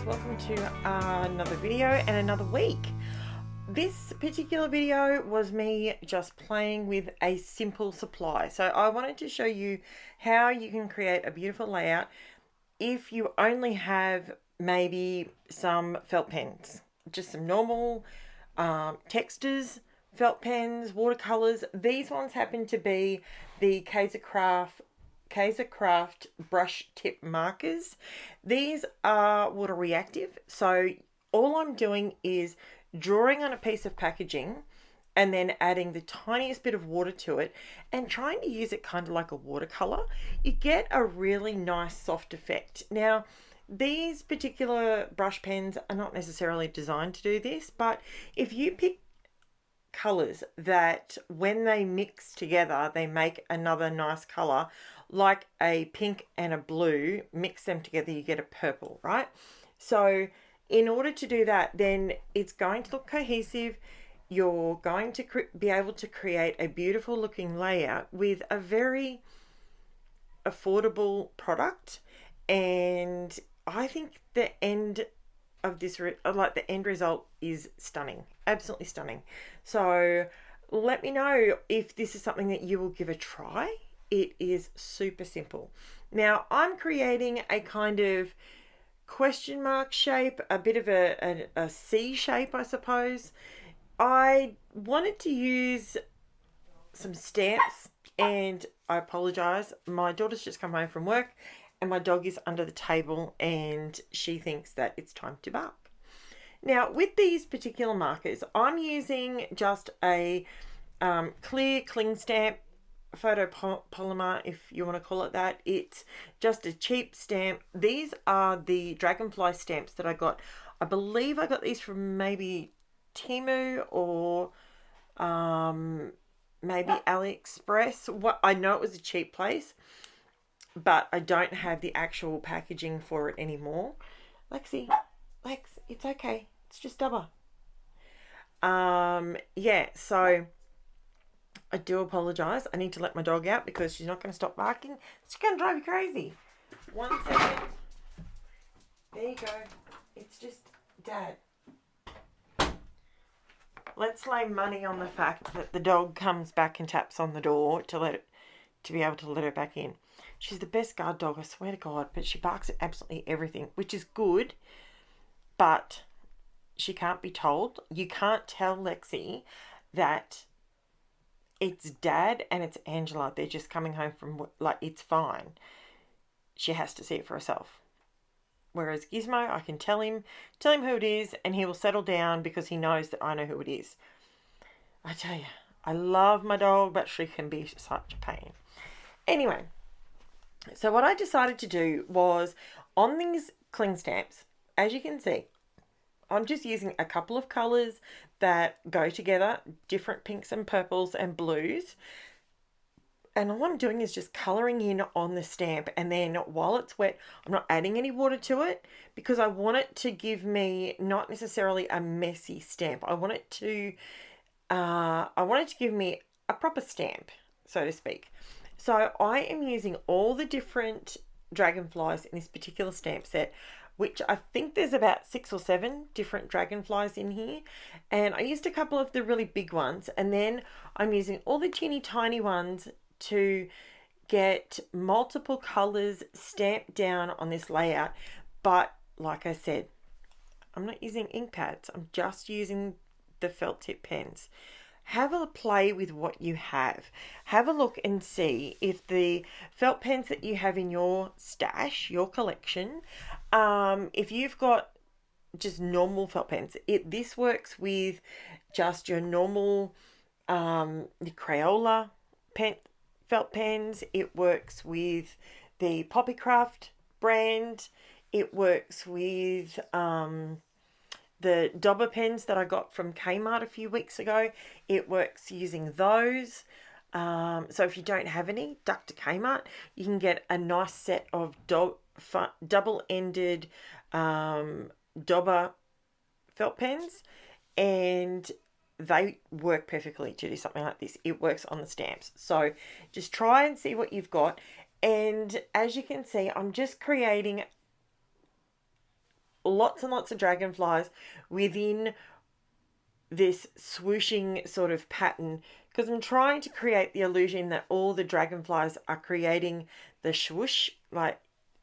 guys, welcome to another video and another week. This particular video was me just playing with a simple supply. So I wanted to show you how you can create a beautiful layout if you only have maybe some felt pens, just some normal textures, felt pens, watercolors. These ones happen to be the KAISERCRAFT brush tip markers. These are water reactive, so all I'm doing is drawing on a piece of packaging and then adding the tiniest bit of water to it and trying to use it kind of like a watercolor. You get a really nice soft effect. Now, these particular brush pens are not necessarily designed to do this, but if you pick colors that when they mix together they make another nice color, like a pink and a blue, mix them together, you get a purple, right? So in order to do that, then it's going to look cohesive. You're going to be able to create a beautiful looking layout with a very affordable product. And I think the end of this, the end result is stunning, absolutely stunning. So let me know if this is something that you will give a try. It is super simple. Now I'm creating a kind of question mark shape, a bit of a C shape, I suppose. I wanted to use some stamps, and I apologize, my daughter's just come home from work and my dog is under the table and she thinks that it's time to bark. Now with these particular markers, I'm using just a clear cling stamp, photopolymer, if you want to call it that. It's just a cheap stamp. These are the dragonfly stamps that I got. I believe I got these from maybe TEMU or maybe AliExpress. What I know, it was a cheap place, but I don't have the actual packaging for it anymore. Lex, it's okay. It's just Dubba. Yeah, so I do apologise. I need to let my dog out because she's not going to stop barking. She's going to drive you crazy. 1 second. There you go. It's just Dad. Let's lay money on the fact that the dog comes back and taps on the door to be able to let her back in. She's the best guard dog, I swear to God, but she barks at absolutely everything, which is good, but she can't be told. You can't tell Lexi that it's Dad and it's Angela. They're just coming home from, it's fine. She has to see it for herself. Whereas Gizmo, I can tell him who it is, and he will settle down because he knows that I know who it is. I tell you, I love my dog, but she can be such a pain. Anyway, so what I decided to do was, on these cling stamps, as you can see, I'm just using a couple of colours that go together, different pinks and purples and blues. And all I'm doing is just colouring in on the stamp, and then while it's wet, I'm not adding any water to it because I want it to give me not necessarily a messy stamp. I want it to give me a proper stamp, so to speak. So I am using all the different dragonflies in this particular stamp set, which I think there's about 6 or 7 different dragonflies in here. And I used a couple of the really big ones, and then I'm using all the teeny tiny ones to get multiple colours stamped down on this layout. But like I said, I'm not using ink pads. I'm just using the felt tip pens. Have a play with what you have. Have a look and see if the felt pens that you have in your stash, your collection, if you've got just normal felt pens, this works with just your normal the Crayola felt pens. It works with the Poppycraft brand. It works with the Dobber pens that I got from Kmart a few weeks ago. It works using those. So if you don't have any, duck to Kmart. You can get a nice set of double-ended Dobber felt pens, and they work perfectly to do something like this. It works on the stamps. So just try and see what you've got. And as you can see, I'm just creating lots and lots of dragonflies within this swooshing sort of pattern, because I'm trying to create the illusion that all the dragonflies are creating the swoosh, like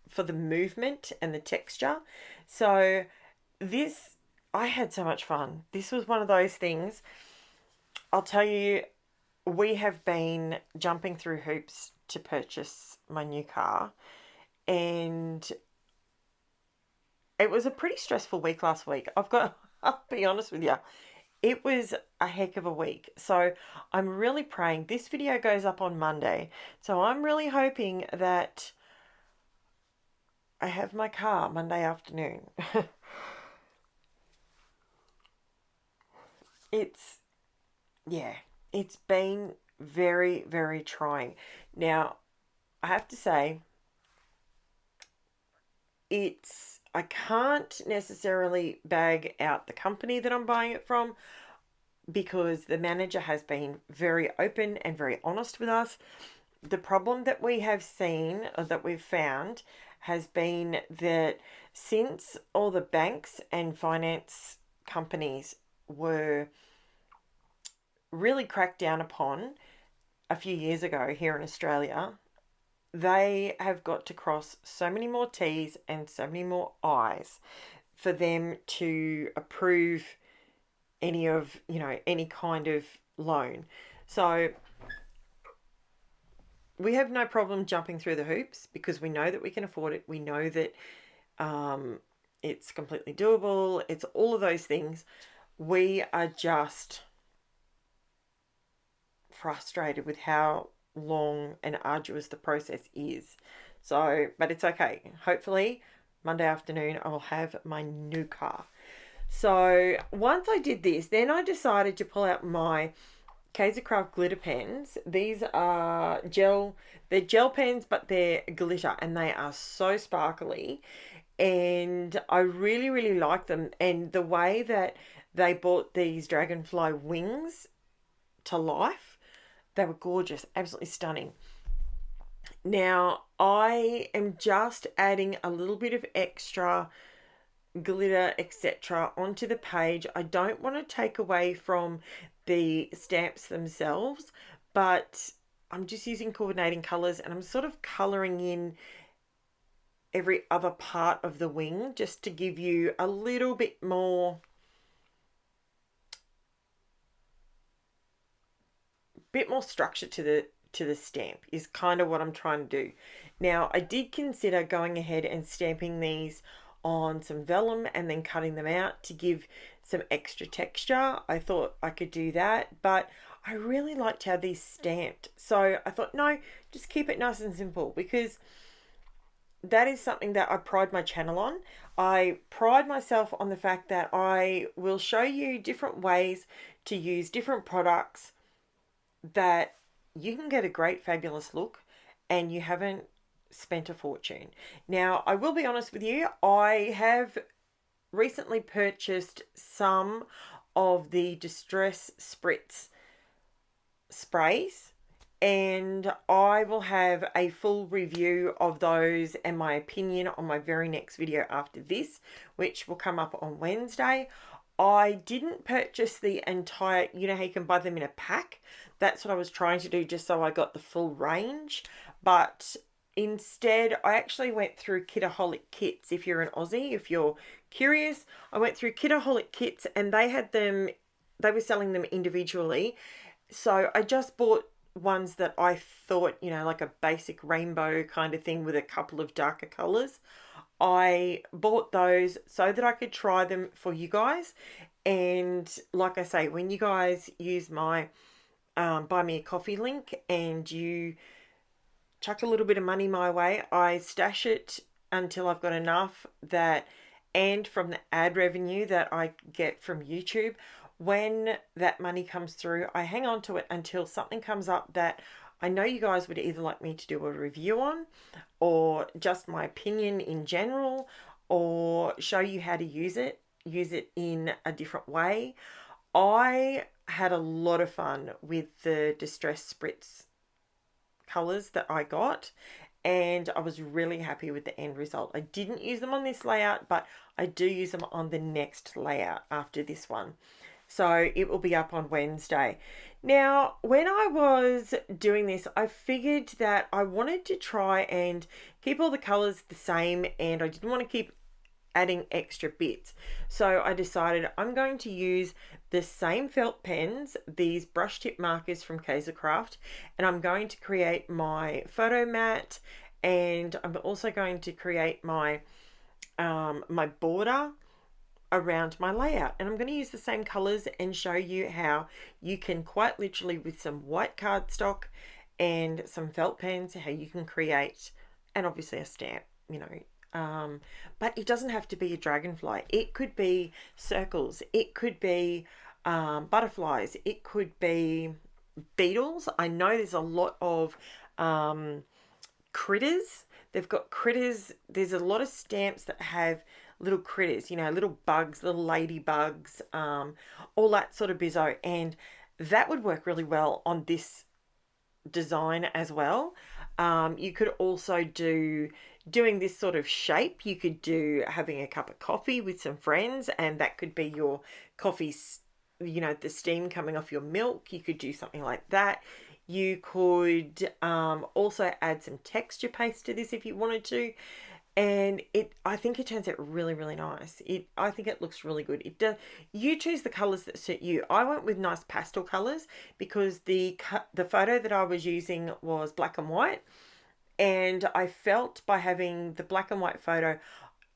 for the movement and the texture. So this, I had so much fun. This was one of those things. I'll tell you, we have been jumping through hoops to purchase my new car, and it was a pretty stressful week last week. I'll be honest with you. It was a heck of a week. So I'm really praying. This video goes up on Monday. So I'm really hoping that I have my car Monday afternoon. It's, yeah, it's been very, very trying. Now, I have to say, I can't necessarily bag out the company that I'm buying it from, because the manager has been very open and very honest with us. The problem that we have seen, or that we've found, has been that since all the banks and finance companies were really cracked down upon a few years ago here in Australia, they have got to cross so many more T's and so many more I's for them to approve any kind of loan. So we have no problem jumping through the hoops, because we know that we can afford it. We know that it's completely doable. It's all of those things. We are just frustrated with how long and arduous the process is. So, but it's okay. Hopefully, Monday afternoon, I will have my new car. So, once I did this, then I decided to pull out my KAISERCRAFT glitter pens. These are they're gel pens, but they're glitter, and they are so sparkly. And I really, really like them. And the way that they brought these dragonfly wings to life, they were gorgeous, absolutely stunning. Now, I am just adding a little bit of extra glitter, etc., onto the page. I don't want to take away from the stamps themselves, but I'm just using coordinating colours, and I'm sort of colouring in every other part of the wing just to give you a little bit more structure to the stamp, is kind of what I'm trying to do. Now, I did consider going ahead and stamping these on some vellum and then cutting them out to give some extra texture. I thought I could do that, but I really like to have these stamped. So I thought, no, just keep it nice and simple, because that is something that I pride my channel on. I pride myself on the fact that I will show you different ways to use different products that you can get a great, fabulous look, and you haven't spent a fortune. Now, I will be honest with you, I have recently purchased some of the Distress Spritz sprays, and I will have a full review of those and my opinion on my very next video after this, which will come up on Wednesday. I didn't purchase the entire, you know how you can buy them in a pack? That's what I was trying to do, just so I got the full range. But instead, I actually went through Kitaholic Kits. If you're an Aussie, if you're curious, I went through Kitaholic Kits, and they were selling them individually. So I just bought ones that I thought, like a basic rainbow kind of thing with a couple of darker colours. I bought those so that I could try them for you guys. And like I say, when you guys use my buy me a coffee link and you chuck a little bit of money my way, I stash it until I've got enough and from the ad revenue that I get from YouTube, when that money comes through, I hang on to it until something comes up that I know you guys would either like me to do a review on, or just my opinion in general, or show you how to use it in a different way. I had a lot of fun with the Distress Spritz colours that I got, and I was really happy with the end result. I didn't use them on this layout, but I do use them on the next layout after this one. So it will be up on Wednesday. Now, when I was doing this, I figured that I wanted to try and keep all the colours the same, and I didn't want to keep adding extra bits. So I decided I'm going to use the same felt pens, these brush tip markers from KAISERCRAFT, and I'm going to create my photo mat, and I'm also going to create my my border around my layout, and I'm going to use the same colors and show you how you can quite literally, with some white cardstock and some felt pens, how you can create, and obviously a stamp, you know, but it doesn't have to be a dragonfly. It could be circles, it could be butterflies, it could be beetles. I know there's a lot of critters. They've got critters. There's a lot of stamps that have little critters, you know, little bugs, little ladybugs, all that sort of bizzo. And that would work really well on this design as well. You could also doing this sort of shape. You could do having a cup of coffee with some friends, and that could be your coffee, you know, the steam coming off your milk. You could do something like that. You could also add some texture paste to this if you wanted to. And I think it turns out really, really nice. I think it looks really good. It does. You choose the colors that suit you. I went with nice pastel colors because the photo that I was using was black and white, and I felt by having the black and white photo,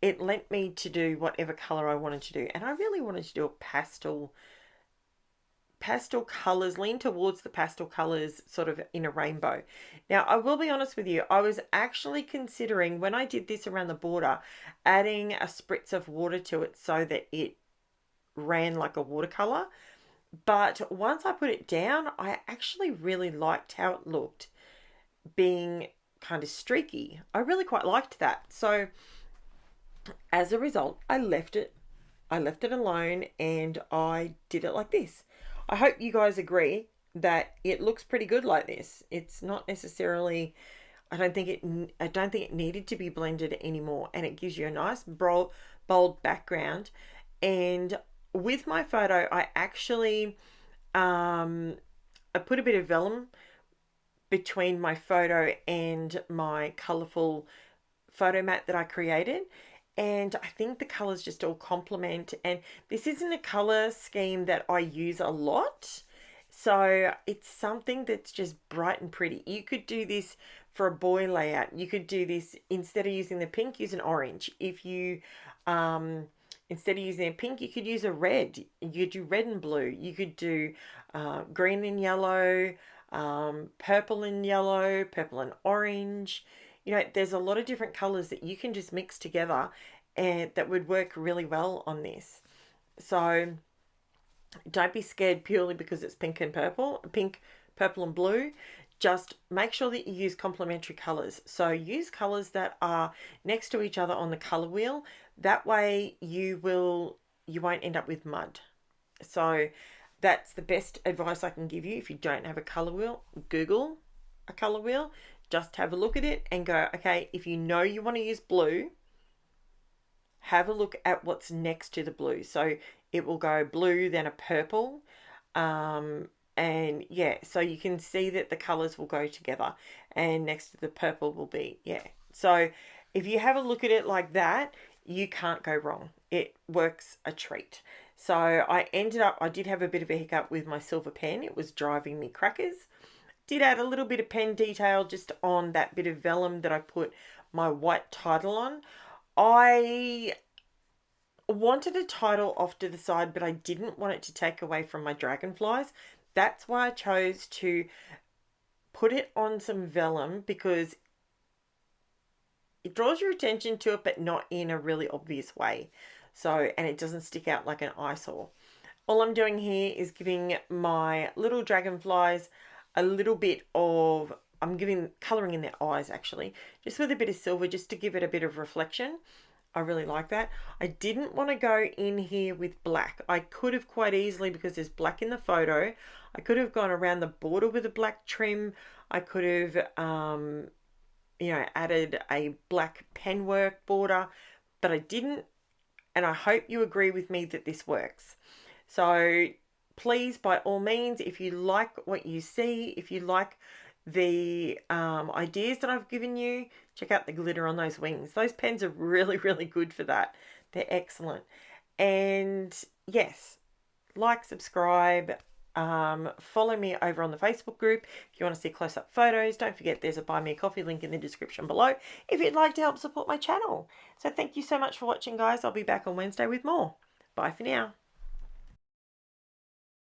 it lent me to do whatever color I wanted to do, and I really wanted to do a pastel colors, lean towards the pastel colors sort of in a rainbow. Now, I will be honest with you, I was actually considering, when I did this around the border, adding a spritz of water to it so that it ran like a watercolor. But once I put it down, I actually really liked how it looked, being kind of streaky. I really quite liked that. So as a result, I left it alone, and I did it like this. I hope you guys agree that it looks pretty good like this. It's not necessarily, I don't think it needed to be blended anymore, and it gives you a nice bold background. And with my photo, I actually I put a bit of vellum between my photo and my colourful photo mat that I created. And I think the colors just all complement, and this isn't a color scheme that I use a lot, so it's something that's just bright and pretty. You could do this for a boy layout. You could do this, instead of using the pink, use an orange. If you instead of using a pink, you could use a red. You could do red and blue. You could do green and yellow, purple and yellow, purple and orange. You know, there's a lot of different colors that you can just mix together, and that would work really well on this. So don't be scared purely because it's pink, purple and blue. Just make sure that you use complementary colors. So use colors that are next to each other on the color wheel. That way you won't end up with mud. So that's the best advice I can give you. If you don't have a color wheel, Google a color wheel. Just have a look at it and go, okay, if you know you want to use blue, have a look at what's next to the blue. So it will go blue, then a purple. And yeah, so you can see that the colors will go together, and next to the purple will be, yeah. So if you have a look at it like that, you can't go wrong. It works a treat. So I did have a bit of a hiccup with my silver pen. It was driving me crackers. Did add a little bit of pen detail just on that bit of vellum that I put my white title on. I wanted a title off to the side, but I didn't want it to take away from my dragonflies. That's why I chose to put it on some vellum, because it draws your attention to it, but not in a really obvious way. So, and it doesn't stick out like an eyesore. All I'm doing here is giving my little dragonflies a little bit of, I'm colouring in their eyes actually, just with a bit of silver, just to give it a bit of reflection. I really like that. I didn't want to go in here with black. I could have quite easily, because there's black in the photo, I could have gone around the border with a black trim. I could have you know, added a black penwork border, but I didn't. And I hope you agree with me that this works. So please, by all means, if you like what you see, if you like the ideas that I've given you, check out the glitter on those wings. Those pens are really, really good for that. They're excellent. And yes, like, subscribe, follow me over on the Facebook group if you want to see close-up photos. Don't forget there's a buy me a coffee link in the description below if you'd like to help support my channel. So thank you so much for watching, guys. I'll be back on Wednesday with more. Bye for now.